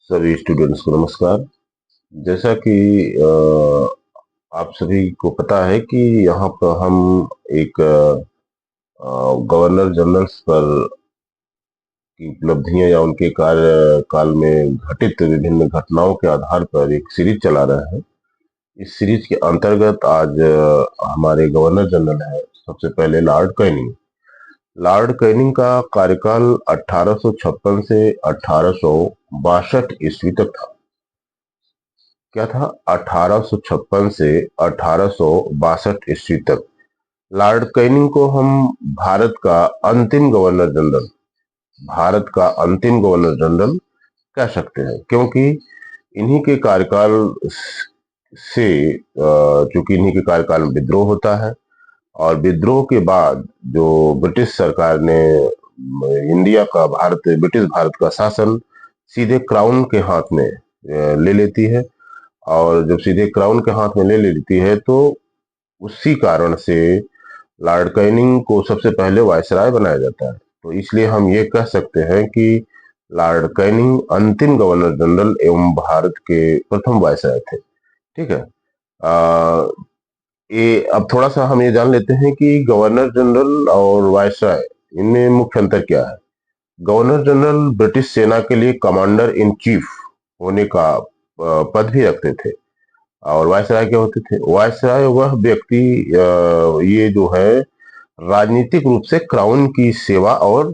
सभी स्टूडेंट्स को नमस्कार। जैसा कि आप सभी को पता है कि यहाँ पर हम एक गवर्नर जनरल्स पर की उपलब्धियां या उनके कार्यकाल में घटित विभिन्न घटनाओं के आधार पर एक सीरीज चला रहे हैं। इस सीरीज के अंतर्गत आज हमारे गवर्नर जनरल है सबसे पहले लॉर्ड कैनिंग। लॉर्ड कैनिंग का कार्यकाल 1856 से 1862 ईस्वी तक था। क्या था? 1856 से 1862 ईस्वी तक। लॉर्ड कैनिंग को हम भारत का अंतिम गवर्नर जनरल भारत का अंतिम गवर्नर जनरल कह सकते हैं, क्योंकि इन्हीं के कार्यकाल से चूंकि इन्हीं के कार्यकाल में विद्रोह होता है और विद्रोह के बाद जो ब्रिटिश सरकार ने ब्रिटिश भारत का शासन सीधे क्राउन के हाथ में ले लेती है। और जब सीधे क्राउन के हाथ में ले लेती है तो उसी कारण से लॉर्ड कैनिंग को सबसे पहले वायसराय बनाया जाता है। तो इसलिए हम ये कह सकते हैं कि लॉर्ड कैनिंग अंतिम गवर्नर जनरल एवं भारत के प्रथम वायसराय थे। ठीक है। ये अब थोड़ा सा हम ये जान लेते हैं कि गवर्नर जनरल और वायसराय इनमें मुख्य अंतर क्या है। गवर्नर जनरल ब्रिटिश सेना के लिए कमांडर इन चीफ होने का पद भी रखते थे। और वायसराय क्या होते थे? वायसराय वह व्यक्ति ये जो है राजनीतिक रूप से क्राउन की सेवा और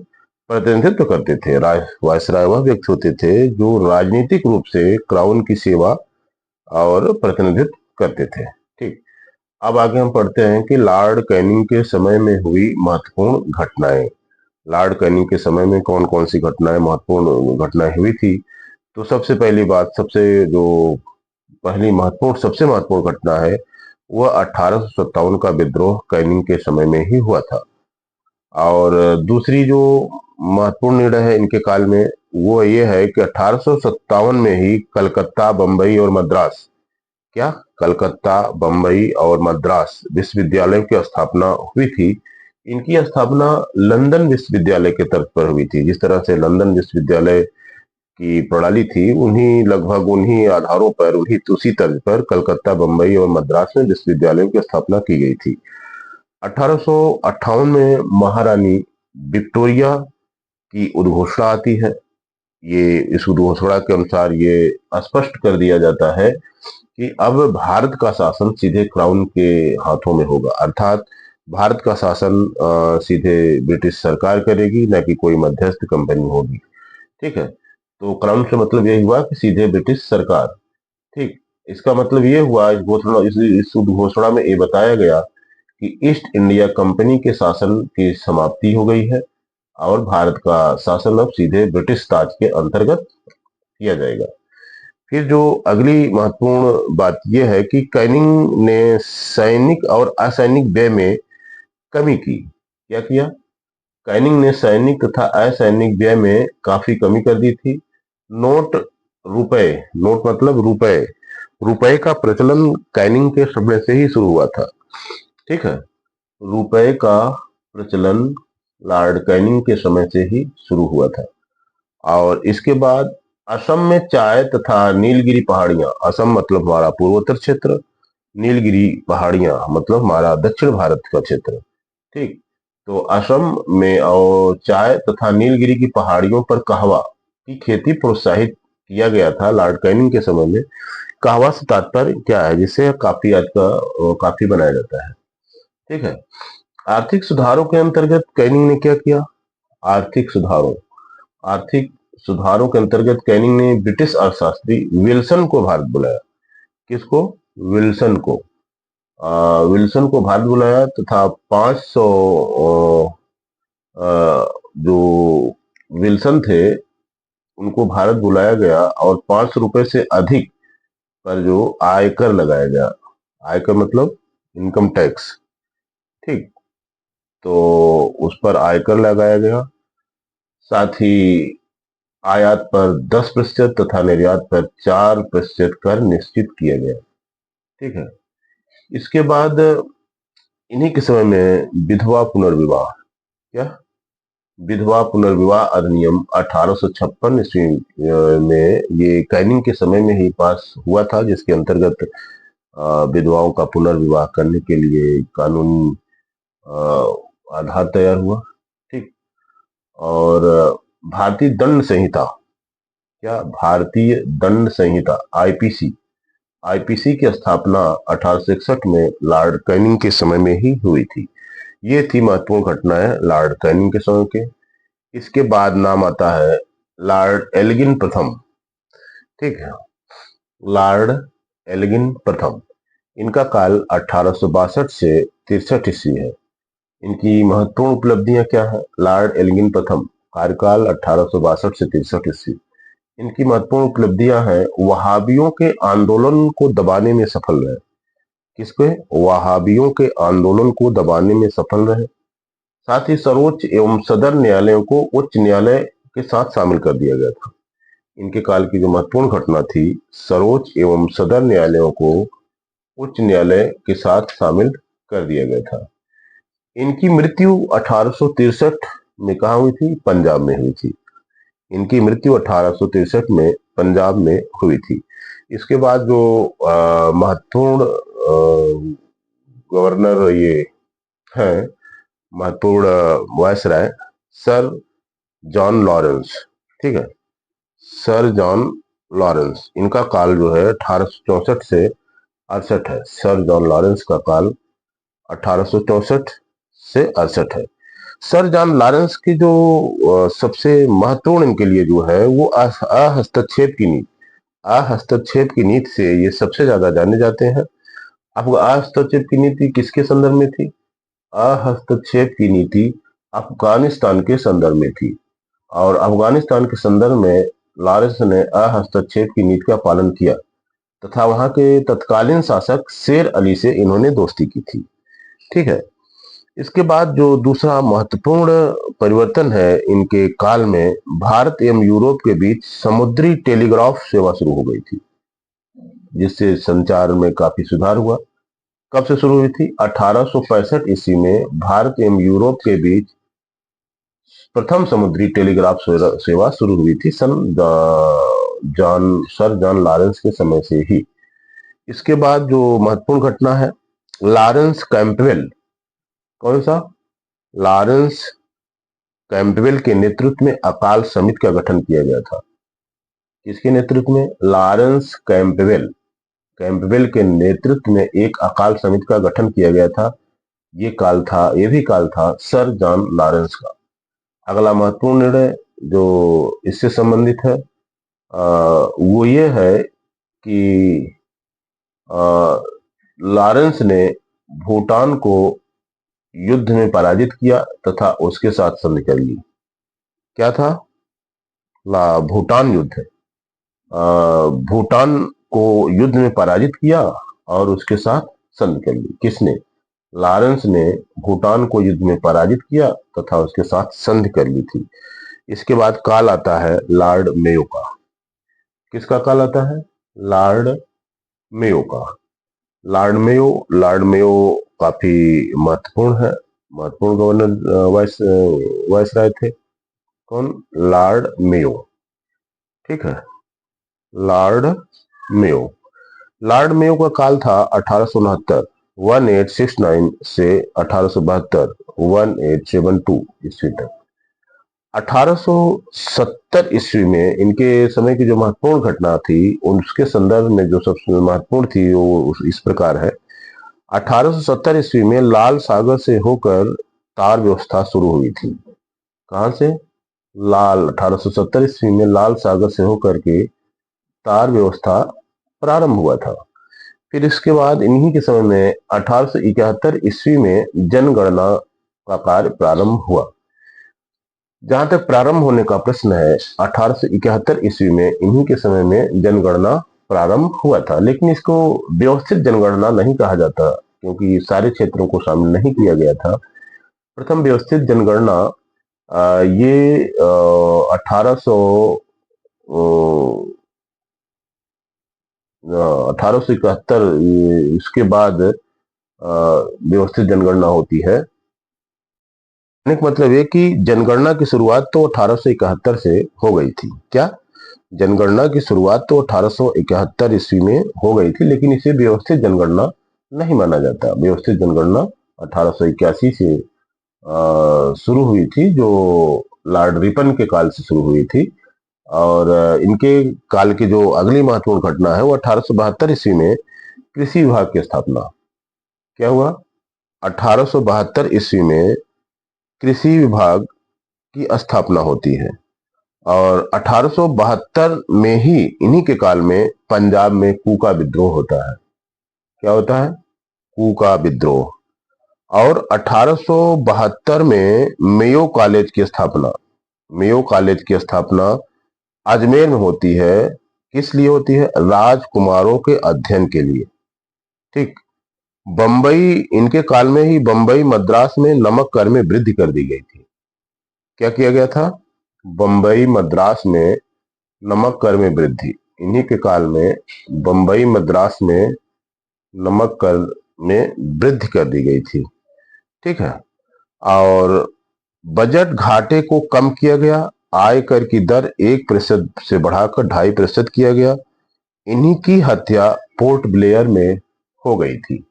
प्रतिनिधित्व करते थे। वायसराय वह व्यक्ति होते थे जो राजनीतिक रूप से क्राउन की सेवा और प्रतिनिधित्व करते थे। ठीक। अब आगे हम पढ़ते हैं कि लॉर्ड कैनिंग के समय में हुई महत्वपूर्ण घटनाएं। लॉर्ड कैनिंग के समय में कौन कौन सी घटनाएं महत्वपूर्ण घटनाएं हुई थी? तो सबसे पहली बात, सबसे महत्वपूर्ण घटना है वह 1857 का विद्रोह कैनिंग के समय में ही हुआ था। और दूसरी जो महत्वपूर्ण निर्णय है इनके काल में वो ये है कि 1857 में ही कलकत्ता, बंबई और मद्रास कलकत्ता, बंबई और मद्रास विश्वविद्यालय की स्थापना हुई थी। इनकी स्थापना लंदन विश्वविद्यालय के तर्ज पर हुई थी। जिस तरह से लंदन विश्वविद्यालय की प्रणाली थी, लगभग उन्हीं आधारों पर, उसी तर्ज पर कलकत्ता, बंबई और मद्रास में विश्वविद्यालयों की स्थापना की गई थी। 1858 में महारानी विक्टोरिया की उद्घोषणा आती है। ये इस उद्घोषणा के अनुसार ये स्पष्ट कर दिया जाता है कि अब भारत का शासन सीधे क्राउन के हाथों में होगा, अर्थात भारत का शासन सीधे ब्रिटिश सरकार करेगी, न कि कोई मध्यस्थ कंपनी होगी। ठीक है। तो क्राउन से मतलब यही हुआ कि सीधे ब्रिटिश सरकार। ठीक। इसका मतलब ये हुआ, इस उद्घोषणा में ये बताया गया कि ईस्ट इंडिया कंपनी के शासन की समाप्ति हो गई है और भारत का शासन अब सीधे ब्रिटिश ताज के अंतर्गत किया जाएगा। फिर जो अगली महत्वपूर्ण बात यह है कि कैनिंग ने सैनिक और असैनिक व्यय में कमी की। क्या किया? कैनिंग ने सैनिक तथा असैनिक व्यय में काफी कमी कर दी थी। नोट रुपए नोट मतलब रुपए रुपए का प्रचलन कैनिंग के समय से ही शुरू हुआ था। ठीक है। रुपए का प्रचलन लॉर्ड कैनिंग के समय से ही शुरू हुआ था। और इसके बाद असम में चाय तथा नीलगिरी पहाड़ियां, असम मतलब हमारा पूर्वोत्तर क्षेत्र, नीलगिरी पहाड़ियां मतलब हमारा दक्षिण भारत का क्षेत्र। ठीक। तो असम में और चाय तथा नीलगिरी की पहाड़ियों पर कहवा की खेती प्रोत्साहित किया गया था लॉर्ड कैनिंग के समय में। कहवा से तात्पर्य क्या है? जिससे काफी आज का काफी बनाया जाता है। ठीक है। आर्थिक सुधारों के अंतर्गत कैनिंग ने क्या किया? आर्थिक सुधारों के अंतर्गत कैनिंग ने ब्रिटिश अर्थशास्त्री विल्सन को भारत बुलाया। किसको? विल्सन को। विल्सन को भारत बुलाया तथा 500 जो विल्सन थे उनको भारत बुलाया गया और 500 रुपए से अधिक पर जो आयकर लगाया गया। आयकर मतलब इनकम टैक्स। ठीक। तो उस पर आयकर लगाया गया। साथ ही आयात पर 10% तथा निर्यात पर 4% कर निश्चित किया गया। ठीक है। इसके बाद इन्हीं के समय में विधवा पुनर्विवाह। क्या? विधवा पुनर्विवाह अधिनियम 1856 ईस्वी में ये कैनिंग के समय में ही पास हुआ था, जिसके अंतर्गत विधवाओं का पुनर्विवाह करने के लिए कानूनी आधार तैयार हुआ। ठीक। और भारतीय दंड संहिता, क्या भारतीय दंड संहिता आईपीसी, आईपीसी की स्थापना 1861 में लॉर्ड कैनिंग के समय में ही हुई थी। ये थी महत्वपूर्ण घटनाएं लॉर्ड कैनिंग के समय के। इसके बाद नाम आता है लॉर्ड एल्गिन प्रथम। ठीक है, लॉर्ड एल्गिन प्रथम, इनका काल 1862 से 63 ईस्वी है। इनकी महत्वपूर्ण उपलब्धियां क्या है? लॉर्ड एल्गिन प्रथम कार्यकाल 1862 से 63 ईस्वी। इनकी महत्वपूर्ण उपलब्धियां हैं, वहाबियों के आंदोलन को दबाने में सफल रहे। किसके? वहाबियों के आंदोलन को दबाने में सफल रहे। साथ ही सर्वोच्च एवं सदर न्यायालयों को उच्च न्यायालय के साथ शामिल कर दिया गया था। इनके काल की जो महत्वपूर्ण घटना थी, सर्वोच्च एवं सदर न्यायालयों को उच्च न्यायालय के साथ शामिल कर दिया गया था। इनकी मृत्यु 1863 में कहा हुई थी? पंजाब में हुई थी। इनकी मृत्यु 1863 में पंजाब में हुई थी। इसके बाद जो महत्वपूर्ण गवर्नर ये हैं, महत्वपूर्ण वायसराय सर जॉन लॉरेंस। ठीक है, सर जॉन लॉरेंस, इनका काल जो है 1864 से 68 है। सर जॉन लॉरेंस का काल 1864 से 68 है। सर जॉन लॉरेंस की जो सबसे महत्वपूर्ण इनके लिए जो है वो हस्तक्षेप की नीति, हस्तक्षेप की नीति से ये सबसे ज्यादा जाने जाते हैं। अब हस्तक्षेप की नीति किसके संदर्भ में थी? हस्तक्षेप की नीति अफगानिस्तान के संदर्भ में थी, और अफगानिस्तान के संदर्भ में लॉरेंस ने हस्तक्षेप की नीति का पालन किया तथा वहां के तत्कालीन शासक शेर अली से इन्होंने दोस्ती की थी। ठीक है, इसके बाद जो दूसरा महत्वपूर्ण परिवर्तन है इनके काल में, भारत एवं यूरोप के बीच समुद्री टेलीग्राफ सेवा शुरू हो गई थी, जिससे संचार में काफी सुधार हुआ। कब से शुरू हुई थी? 1865 ईस्वी में भारत एवं यूरोप के बीच प्रथम समुद्री टेलीग्राफ सेवा शुरू हुई थी, सर जॉन लॉरेंस के समय से ही। इसके बाद जो महत्वपूर्ण घटना है, लॉरेंस कैंपबेल, कौन सा? लॉरेंस कैंपबेल के नेतृत्व में अकाल समिति का गठन किया गया था। किसके नेतृत्व में? लॉरेंस कैंपबेल, कैंपबेल के नेतृत्व में एक अकाल समिति का गठन किया गया था। ये भी काल था सर जॉन लॉरेंस का। अगला महत्वपूर्ण निर्णय जो इससे संबंधित है वो ये है कि लॉरेंस ने भूटान को युद्ध में पराजित किया तथा उसके साथ संधि कर ली। क्या था? भूटान युद्ध। भूटान को युद्ध में पराजित किया और उसके साथ संधि कर ली। किसने? लॉरेंस ने भूटान को युद्ध में पराजित किया तथा उसके साथ संधि कर ली थी। इसके बाद काल आता है लॉर्ड मेयो का। किसका काल आता है? लॉर्ड मेयो का। लॉर्ड मेयो काफी महत्वपूर्ण है, महत्वपूर्ण गवर्नर वायसराय थे। कौन? Lord Mayo. ठीक है, लॉर्ड मेयो। लॉर्ड मेयो का काल था 1869 1869 से 1872 1872 ईस्वी तक। 1870 ईस्वी में इनके समय की जो महत्वपूर्ण घटना थी उसके संदर्भ में जो सबसे महत्वपूर्ण थी वो इस प्रकार है। 1870 ईस्वी में लाल सागर से होकर तार व्यवस्था शुरू हुई थी। कहां से? 1870 ईस्वी में लाल सागर से होकर के तार व्यवस्था प्रारंभ हुआ था। फिर इसके बाद इन्हीं के समय में 1871 ईस्वी में जनगणना का कार्य प्रारंभ हुआ। जहां तक प्रारंभ होने का प्रश्न है, 1871 ईस्वी में इन्हीं के समय में जनगणना प्रारंभ हुआ था, लेकिन इसको व्यवस्थित जनगणना नहीं कहा जाता क्योंकि सारे क्षेत्रों को शामिल नहीं किया गया था। प्रथम व्यवस्थित जनगणना ये 1871 इसके बाद व्यवस्थित जनगणना होती है। मतलब ये कि जनगणना की शुरुआत तो 1871 से हो गई थी। क्या जनगणना की शुरुआत तो 1871 ईस्वी में हो गई थी, लेकिन इसे व्यवस्थित जनगणना नहीं माना जाता। व्यवस्थित जनगणना 1881 से शुरू हुई थी, जो लॉर्ड रिपन के काल से शुरू हुई थी। और इनके काल की जो अगली महत्वपूर्ण घटना है वो 1872 ईस्वी में कृषि विभाग की स्थापना। क्या हुआ? 1872 ईस्वी में कृषि विभाग की स्थापना होती है। और 1872 में ही इन्हीं के काल में पंजाब में कूका विद्रोह होता है। क्या होता है? कूका विद्रोह। और 1872 में मेयो कॉलेज की स्थापना, मेयो कॉलेज की स्थापना अजमेर में होती है। किस लिए होती है? राजकुमारों के अध्ययन के लिए। ठीक। बंबई, इनके काल में ही बंबई मद्रास में नमक कर में वृद्धि कर दी गई थी। क्या किया गया था? बंबई मद्रास में नमक कर में वृद्धि। इन्हीं के काल में बंबई मद्रास में नमक कर में वृद्धि कर दी गई थी। ठीक है। और बजट घाटे को कम किया गया। आय कर की दर 1% से बढ़ाकर 2.5% किया गया। इन्हीं की हत्या पोर्ट ब्लेयर में हो गई थी।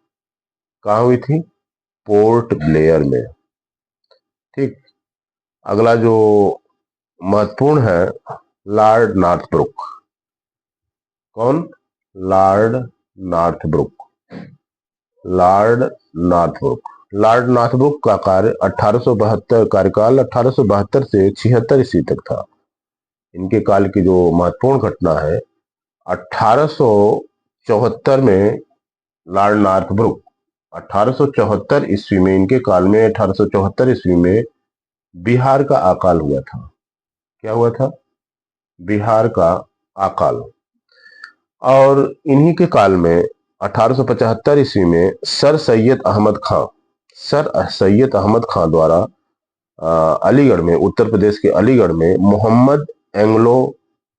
कहाँ हुई थी? पोर्ट ब्लेयर में। ठीक। अगला जो महत्वपूर्ण है, लॉर्ड नॉर्थब्रुक। कौन? Lord Northbrook. Lord Northbrook. Lord Northbrook का कार्य 1872 कार्यकाल 1872 से 76 ईस्वी तक था। इनके काल की जो महत्वपूर्ण घटना है, 1874 में लॉर्ड नॉर्थब्रुक, 1874 ईस्वी में, इनके काल में 1874 ईस्वी में बिहार का अकाल हुआ था। क्या हुआ था? बिहार का अकाल। और इन्हीं के काल में 1875 ईस्वी में सर सैयद अहमद खां, सर सैयद अहमद खां द्वारा अलीगढ़ में, उत्तर प्रदेश के अलीगढ़ में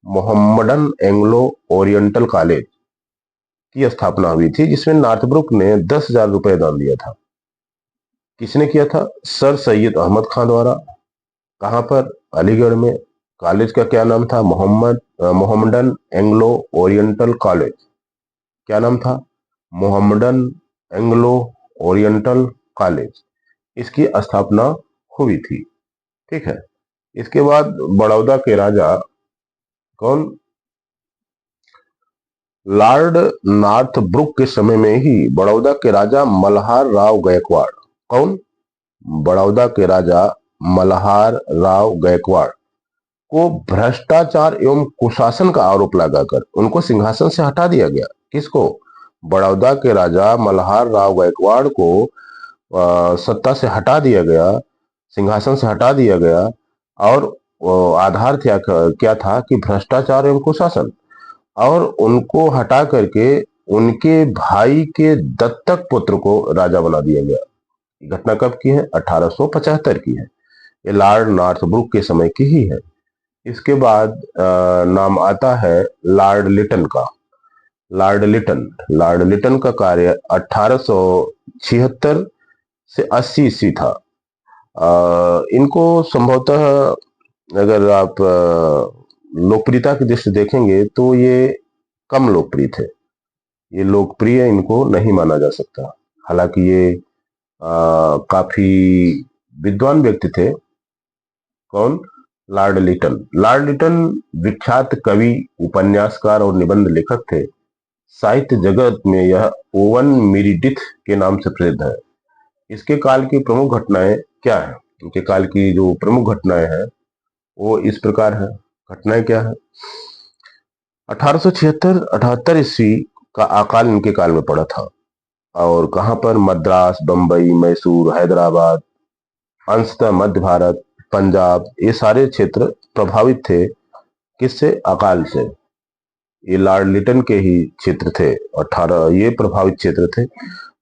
मोहम्मडन एंग्लो ओरिएंटल कॉलेज की स्थापना हुई थी, जिसमें नॉर्थब्रुक ने 10,000 रुपए दान दिया था। किसने किया था? सर सैयद अहमद खां द्वारा। कहां पर? अलीगढ़ में। कॉलेज का क्या नाम था? Mohammedan Anglo oriental college. क्या नाम था? Mohammedan Anglo oriental college. इसकी स्थापना हुई थी। ठीक है। इसके बाद बड़ौदा के राजा कौन? लॉर्ड नॉर्थब्रुक के समय में ही बड़ौदा के राजा मल्हार राव गायकवाड़। कौन? बड़ौदा के राजा मल्हार राव गायकवाड़ को भ्रष्टाचार एवं कुशासन का आरोप लगाकर उनको सिंहासन से हटा दिया गया। किसको? बड़ौदा के राजा मल्हार राव गायकवाड़ को सत्ता से हटा दिया गया, सिंहासन से हटा दिया गया। और आधार क्या था कि भ्रष्टाचार एवं कुशासन। और उनको हटा करके उनके भाई के दत्तक पुत्र को राजा बना दिया गया। घटना कब की है? 1875 की है। ये लॉर्ड नॉर्थब्रुक के समय की ही है। इसके बाद नाम आता है लॉर्ड लिटन का। लॉर्ड लिटन का कार्य 1876 से 80 ईस्वी था। इनको संभवतः, अगर आप लोकप्रियता की दृष्टि देखेंगे तो ये कम लोकप्रिय थे। ये लोकप्रिय इनको नहीं माना जा सकता। हालांकि ये काफी विद्वान व्यक्ति थे। कौन? लॉर्ड लिटन विख्यात कवि, उपन्यासकार और निबंध लेखक थे। साहित्य जगत में यह ओवन मीरिडिथ के नाम से प्रसिद्ध है। इसके काल की प्रमुख घटनाएं क्या है? इनके काल की जो प्रमुख घटनाएं हैं वो इस प्रकार है। घटनाएं क्या है? 1876-78 ईस्वी का अकाल इनके काल में पड़ा था। और कहां पर? मद्रास, बंबई, मैसूर, हैदराबाद, अंशतः मध्य भारत, पंजाब, ये सारे क्षेत्र प्रभावित थे। किससे? अकाल से। ये लॉर्ड लिटन के ही क्षेत्र थे। 18 ये प्रभावित क्षेत्र थे।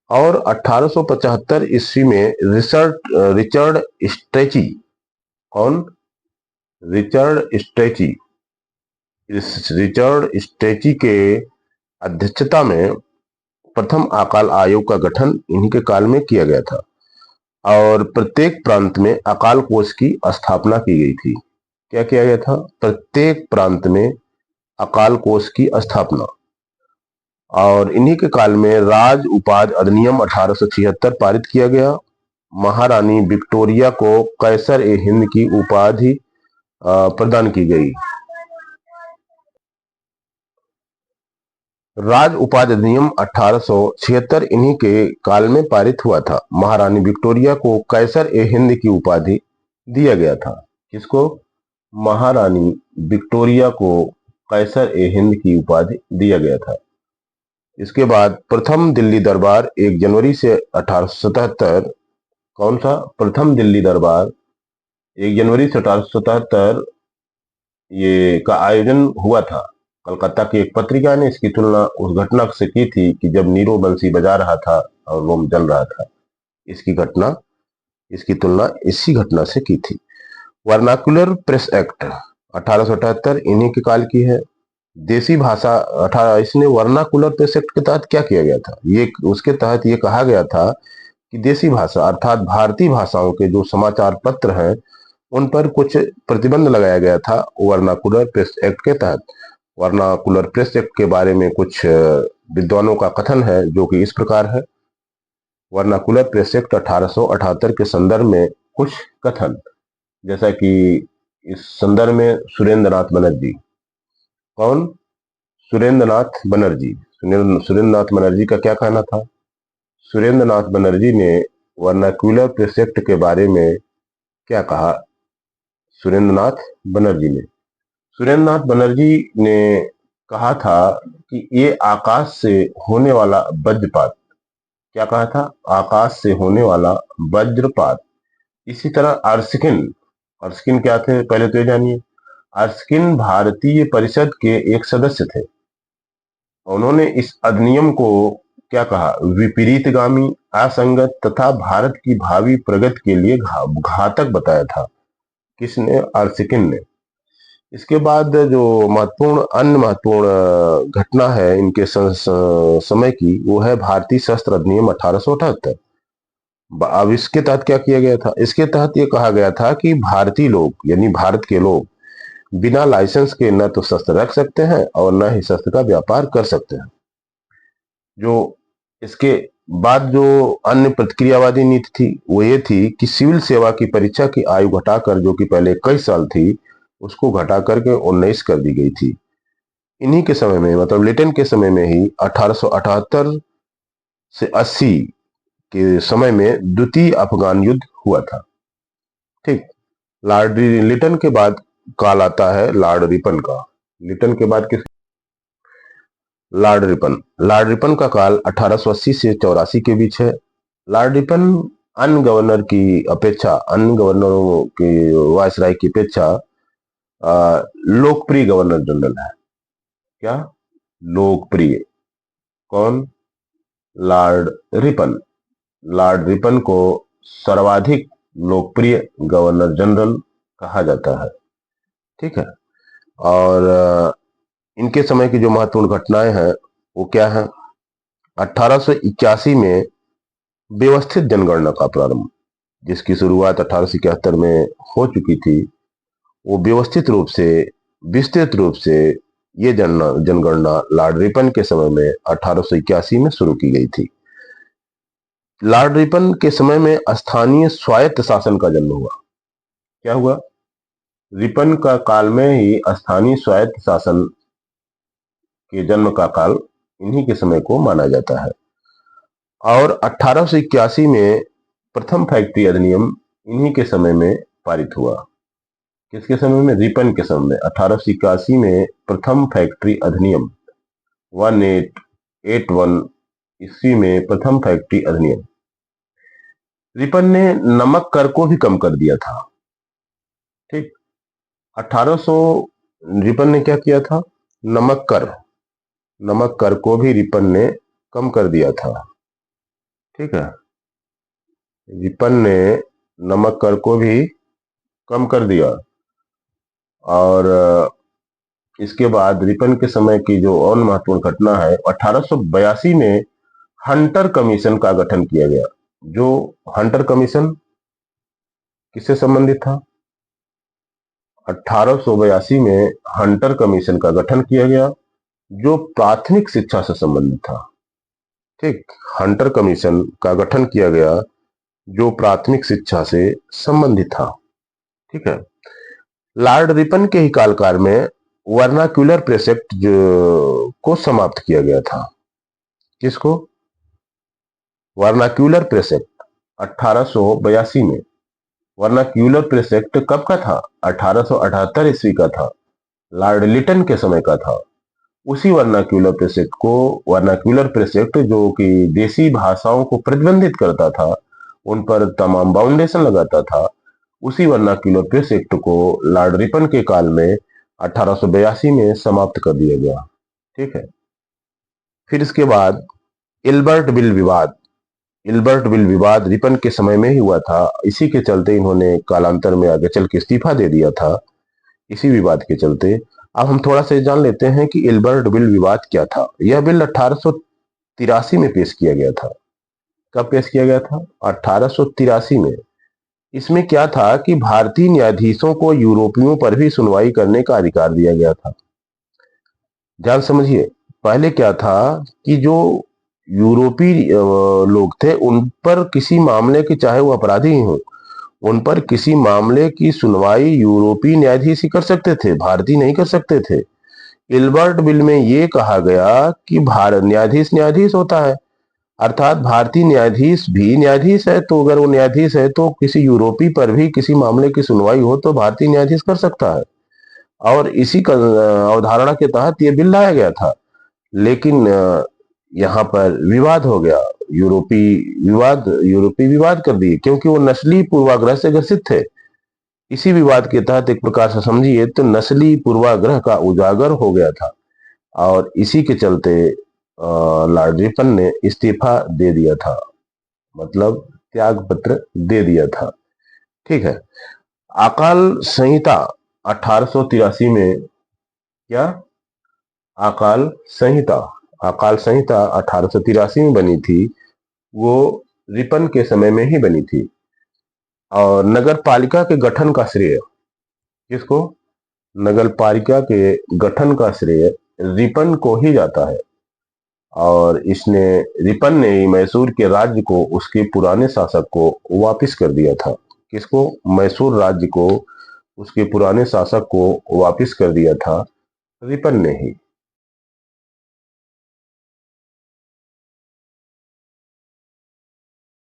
और 1875 ईस्वी में रिचर्ड स्ट्रेची। कौन? रिचर्ड स्ट्रेची के अध्यक्षता में प्रथम अकाल आयोग का गठन इन्हीं के काल में किया गया था। और प्रत्येक प्रांत में अकाल कोष की स्थापना की गई थी। क्या किया गया था? प्रत्येक प्रांत में अकाल कोष की स्थापना। और इन्हीं के काल में राज उपाधि अधिनियम 1876 पारित किया गया। महारानी विक्टोरिया को कैसर ए हिंद की उपाधि प्रदान की गई। राज उपाधि अधिनियम 1876 इन्हीं के काल में पारित हुआ था। महारानी विक्टोरिया को कैसर ए हिंद की उपाधि दिया गया था। किसको? महारानी विक्टोरिया को कैसर ए हिंद की उपाधि दिया गया था। इसके बाद प्रथम दिल्ली दरबार 1 जनवरी से 1877, कौन सा? प्रथम दिल्ली दरबार 1 जनवरी से 1877 ये का आयोजन हुआ था। कलकत्ता की एक पत्रिका ने इसकी तुलना उस घटना से की थी कि जब नीरो बंसी बजा रहा था और रोम जल रहा था। इसकी तुलना इसी घटना से की थी। वर्नाकुलर प्रेस एक्ट 1878 इन्हीं के काल की है। देसी भाषा इसने वर्नाकुलर प्रेस एक्ट के तहत क्या किया गया था? ये उसके तहत ये कहा गया था कि देसी भाषा अर्थात भारतीय भाषाओं के जो समाचार पत्र हैं उन पर कुछ प्रतिबंध लगाया गया था वर्नाकुलर प्रेस एक्ट के तहत। वर्नाकुलर प्रेस एक्ट के बारे में कुछ विद्वानों का कथन है जो कि इस प्रकार है। वर्नाकुलर प्रेस एक्ट 1878 के संदर्भ में कुछ कथन, जैसा कि इस संदर्भ में सुरेंद्रनाथ बनर्जी, कौन? सुरेंद्रनाथ बनर्जी। सुरेंद्रनाथ बनर्जी का क्या कहना था? सुरेंद्रनाथ बनर्जी ने वर्नाकुलर प्रेस एक्ट के बारे में क्या कहा? सुरेंद्रनाथ बनर्जी ने कहा था कि ये आकाश से होने वाला वज्रपात। क्या कहा था? आकाश से होने वाला वज्रपात। इसी तरह अर्स्किन क्या थे? पहले तो ये जानिए। अर्स्किन भारतीय परिषद के एक सदस्य थे। उन्होंने इस अधिनियम को क्या कहा? विपरीतगामी, असंगत तथा भारत की भावी प्रगति के लिए घातक बताया था। किसने? अर्स्किन ने। इसके बाद जो अन्य महत्वपूर्ण घटना है इनके समय की, वो है भारतीय शस्त्र अधिनियम 1878। अब इसके तहत क्या किया गया था? इसके तहत ये कहा गया था कि भारतीय लोग यानी भारत के लोग बिना लाइसेंस के न तो शस्त्र रख सकते हैं और न ही शस्त्र का व्यापार कर सकते हैं। जो इसके बाद जो अन्य प्रतिक्रियावादी नीति थी वो ये थी कि सिविल सेवा की परीक्षा की आयु घटाकर, जो कि पहले 21 साल थी, उसको घटा करके 19 कर दी गई थी। इन्हीं के समय में, मतलब लिटन के समय में ही 1878 से 80 के समय में द्वितीय अफगान युद्ध हुआ था। ठीक। लॉर्ड लिटन के बाद काल आता है लॉर्ड रिपन का। लिटन के बाद किस? लॉर्ड रिपन का काल 1880 से 84 के बीच है। लॉर्ड रिपन अन्य गवर्नरों के वायसराय की अपेक्षा लोकप्रिय गवर्नर जनरल है। क्या? लोकप्रिय। कौन? लॉर्ड रिपन को सर्वाधिक लोकप्रिय गवर्नर जनरल कहा जाता है। ठीक है। और इनके समय की जो महत्वपूर्ण घटनाएं हैं वो क्या है? 1881 में व्यवस्थित जनगणना का प्रारंभ, जिसकी शुरुआत 1871 में हो चुकी थी, वो व्यवस्थित रूप से, विस्तृत रूप से ये जनगणना लॉर्ड रिपन के समय में 1881 में शुरू की गई थी। लॉर्ड रिपन के समय में स्थानीय स्वायत्त शासन का जन्म हुआ। क्या हुआ? रिपन का काल में ही स्थानीय स्वायत्त शासन के जन्म का काल इन्हीं के समय को माना जाता है। और 1881 में प्रथम फैक्ट्री अधिनियम इन्हीं के समय में पारित हुआ। किसके समय में? रिपन के समय में। 1881 में प्रथम फैक्ट्री अधिनियम 1881 ईस्वी में प्रथम फैक्ट्री अधिनियम। रिपन ने नमक कर को भी कम कर दिया था। ठीक। 1800 रिपन ने क्या किया था? नमक कर को भी रिपन ने कम कर दिया था। ठीक है। रिपन ने नमक कर को भी कम कर दिया। और इसके बाद रिपन के समय की जो और महत्वपूर्ण घटना है, 1882 में हंटर कमीशन का गठन किया गया। जो हंटर कमीशन किससे संबंधित था? 1882 में हंटर कमीशन का गठन किया गया जो प्राथमिक शिक्षा से संबंधित था। ठीक, हंटर कमीशन का गठन किया गया जो प्राथमिक शिक्षा से संबंधित था। ठीक है। लॉर्ड रिपन के ही कालकाल में वर्नाक्यूलर प्रेसेप्ट को समाप्त किया गया था। किसको? वर्नाक्यूलर प्रेसेप्ट 1882 में। वर्नाक्यूलर प्रेसेप्ट कब का था? 1878 ईस्वी का था, लॉर्ड लिटन के समय का था। उसी वर्नाक्यूलर प्रेसेप्ट जो कि देसी भाषाओं को प्रतिबंधित करता था, उन पर तमाम बाउंडेशन लगाता था, उसी वर्नाक्यूलर प्रेसेप्ट को लॉर्ड रिपन के काल में 1882 में समाप्त कर दिया गया। ठीक है। फिर इसके बाद इल्बर्ट बिल विवाद रिपन के समय में ही हुआ था। इसी के चलते इन्होंने कालांतर में आगे चल के इस्तीफा दे दिया था, इसी विवाद के चलते। अब हम थोड़ा सा जान लेते हैं कि इल्बर्ट बिल विवाद क्या था। यह बिल 1883 में पेश किया गया था। कब पेश किया गया था? 1883 में। इसमें क्या था कि भारतीय न्यायाधीशों को यूरोपियों पर भी सुनवाई करने का अधिकार दिया गया था। ध्यान समझिए, पहले क्या था कि जो यूरोपीय लोग थे उन पर किसी मामले के, चाहे वो अपराधी ही हो, उन पर किसी मामले की सुनवाई यूरोपीय न्यायाधीश ही कर सकते थे, भारतीय नहीं कर सकते थे। इल्बर्ट बिल में ये कहा गया कि भारत न्यायाधीश होता है, अर्थात भारतीय न्यायाधीश भी न्यायाधीश है, तो अगर वो न्यायाधीश है तो किसी यूरोपीय पर भी किसी मामले की सुनवाई हो तो भारतीय न्यायाधीश कर सकता है। और इसी अवधारणा के तहत ये बिल लाया गया था। लेकिन यहाँ पर विवाद हो गया, यूरोपीय विवाद कर दिए, क्योंकि वो नस्ली पूर्वाग्रह से ग्रसित थे। इसी विवाद के तहत एक प्रकार से समझिए तो नस्ली पूर्वाग्रह का उजागर हो गया था, और इसी के चलते लॉर्ड रिपन ने इस्तीफा दे दिया था, मतलब त्याग पत्र दे दिया था। ठीक है। अकाल संहिता 1883 में, क्या? अकाल संहिता 1883 में बनी थी, वो रिपन के समय में ही बनी थी। और नगर पालिका के गठन का श्रेय किसको? नगर पालिका के गठन का श्रेय रिपन को ही जाता है। और रिपन ने मैसूर के राज्य को उसके पुराने शासक को वापस कर दिया था। किसको? मैसूर राज्य को उसके पुराने शासक को वापस कर दिया था रिपन ने ही।